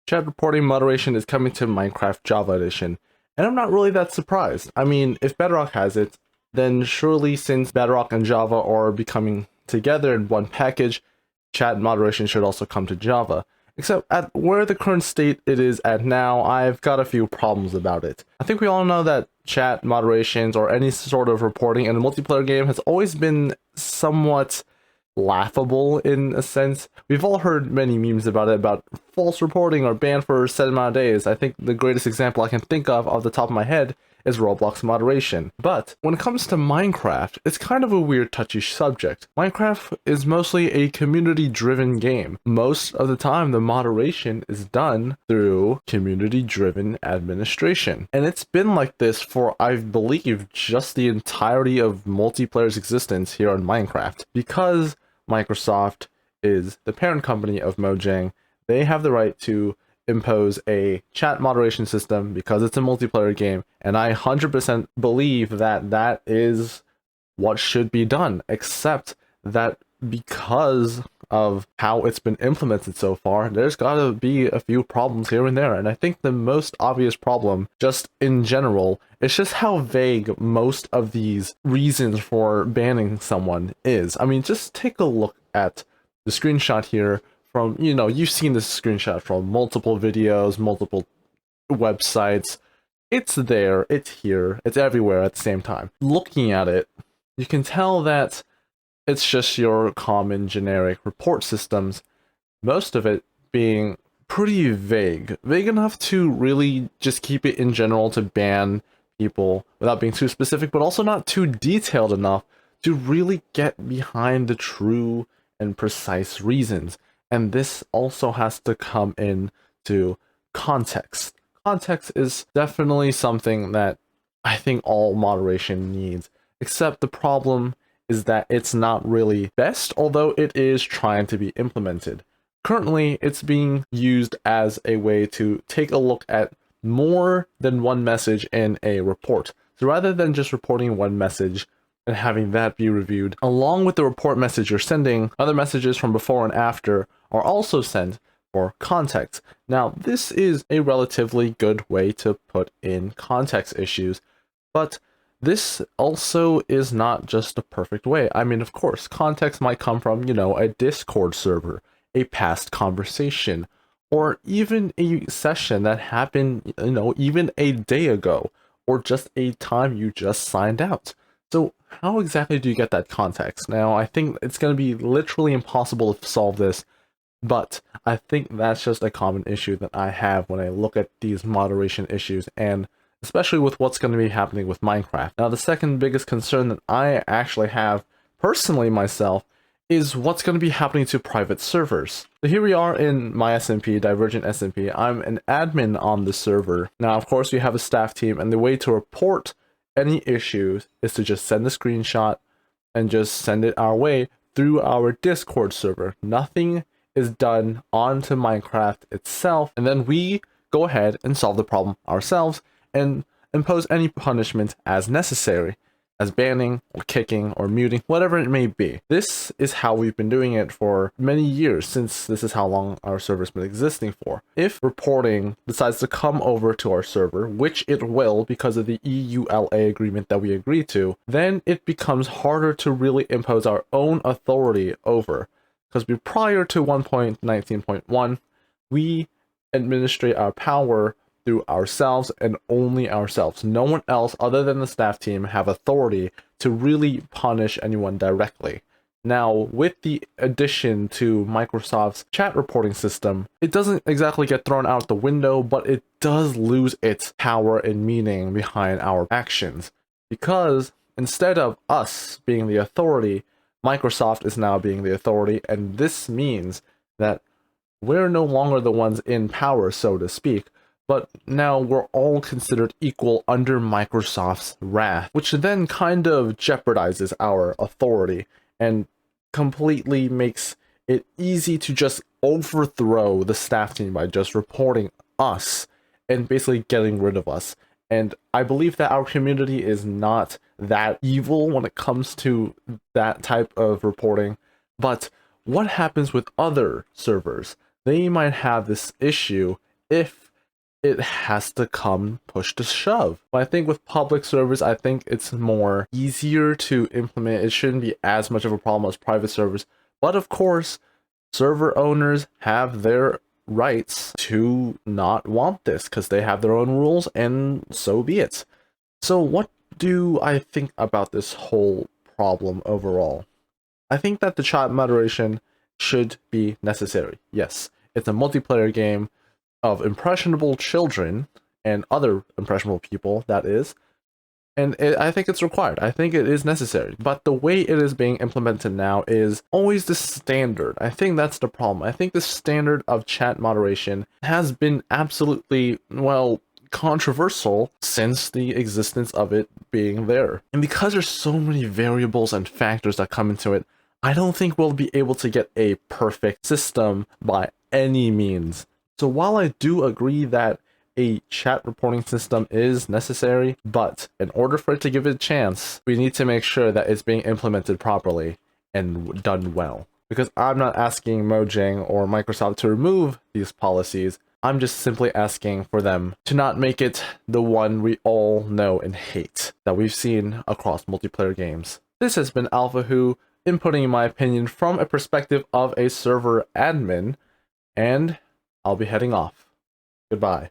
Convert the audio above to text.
Chat reporting moderation is coming to Minecraft Java Edition, and I'm not really that surprised. I mean, if Bedrock has it, then surely since Bedrock and Java are becoming together in one package, chat moderation should also come to Java. Except at where the current state it is at now, I've got a few problems about it. I think we all know that chat moderations or any sort of reporting in a multiplayer game has always been somewhat laughable in a sense. We've all heard many memes about it, about false reporting or banned for a set amount of days. I think the greatest example I can think of off the top of my head is Roblox moderation. But when it comes to Minecraft, it's kind of a weird touchy subject. Minecraft is mostly a community-driven game. Most of the time, the moderation is done through community-driven administration. And it's been like this for, I believe, just the entirety of multiplayer's existence here on Minecraft. Because Microsoft is the parent company of Mojang, they have the right to impose a chat moderation system because it's a multiplayer game, and I 100% believe that that is what should be done, except that because of how it's been implemented so far, there's gotta be a few problems here and there, and I think the most obvious problem, just in general, is just how vague most of these reasons for banning someone is. I mean, just take a look at the screenshot here from, you've seen this screenshot from multiple videos, multiple websites. It's there, it's here, it's everywhere at the same time. Looking at it, you can tell that it's just your common generic report systems, most of it being pretty vague. Vague enough to really just keep it in general to ban people without being too specific, but also not too detailed enough to really get behind the true and precise reasons. And this also has to come in to context. Context is definitely something that I think all moderation needs, except the problem is that it's not really best, although it is trying to be implemented. Currently, it's being used as a way to take a look at more than one message in a report. So rather than just reporting one message and having that be reviewed, along with the report message you're sending, other messages from before and after are also sent for context. Now, this is a relatively good way to put in context issues, but this also is not just a perfect way. I mean, of course, context might come from, a Discord server, a past conversation, or even a session that happened, even a day ago, or just a time you just signed out. So how exactly do you get that context? Now, I think it's going to be literally impossible to solve this, but I think that's just a common issue that I have when I look at these moderation issues, and especially with what's going to be happening with Minecraft. Now, the second biggest concern that I actually have personally myself is what's going to be happening to private servers. So here we are in my SMP, Divergent SMP. I'm an admin on the server. Now, of course, we have a staff team, and the way to report any issues is to just send a screenshot and just send it our way through our Discord server. Nothing is done onto Minecraft itself, and then we go ahead and solve the problem ourselves and impose any punishment as necessary, as banning or kicking or muting, whatever it may be. This is how we've been doing it for many years, since this is how long our server's been existing for. If reporting decides to come over to our server, which it will because of the EULA agreement that we agreed to, then it becomes harder to really impose our own authority over. Because prior to 1.19.1, we administrate our power through ourselves and only ourselves. No one else other than the staff team have authority to really punish anyone directly. Now, with the addition to Microsoft's chat reporting system, it doesn't exactly get thrown out the window, but it does lose its power and meaning behind our actions. Because instead of us being the authority, Microsoft is now being the authority, and this means that we're no longer the ones in power, so to speak, but now we're all considered equal under Microsoft's wrath, which then kind of jeopardizes our authority and completely makes it easy to just overthrow the staff team by just reporting us and basically getting rid of us. And I believe that our community is not that evil when it comes to that type of reporting. But what happens with other servers? They might have this issue if it has to come push to shove. But I think with public servers, I think it's more easier to implement. It shouldn't be as much of a problem as private servers. But of course, server owners have their rights to not want this because they have their own rules, and so be it. So what do I think about this whole problem overall? I think that the chat moderation should be necessary. Yes, it's a multiplayer game of impressionable children and other impressionable people, that is, and I think it's required. I think it is necessary. But the way it is being implemented now is always the standard. I think that's the problem. I think the standard of chat moderation has been absolutely, well, controversial since the existence of it being there. And because there's so many variables and factors that come into it, I don't think we'll be able to get a perfect system by any means. So while I do agree that a chat reporting system is necessary, but in order for it to give it a chance, we need to make sure that it's being implemented properly and done well. Because I'm not asking Mojang or Microsoft to remove these policies, I'm just simply asking for them to not make it the one we all know and hate that we've seen across multiplayer games. This has been alphawho, inputting my opinion from a perspective of a server admin, and I'll be heading off. Goodbye.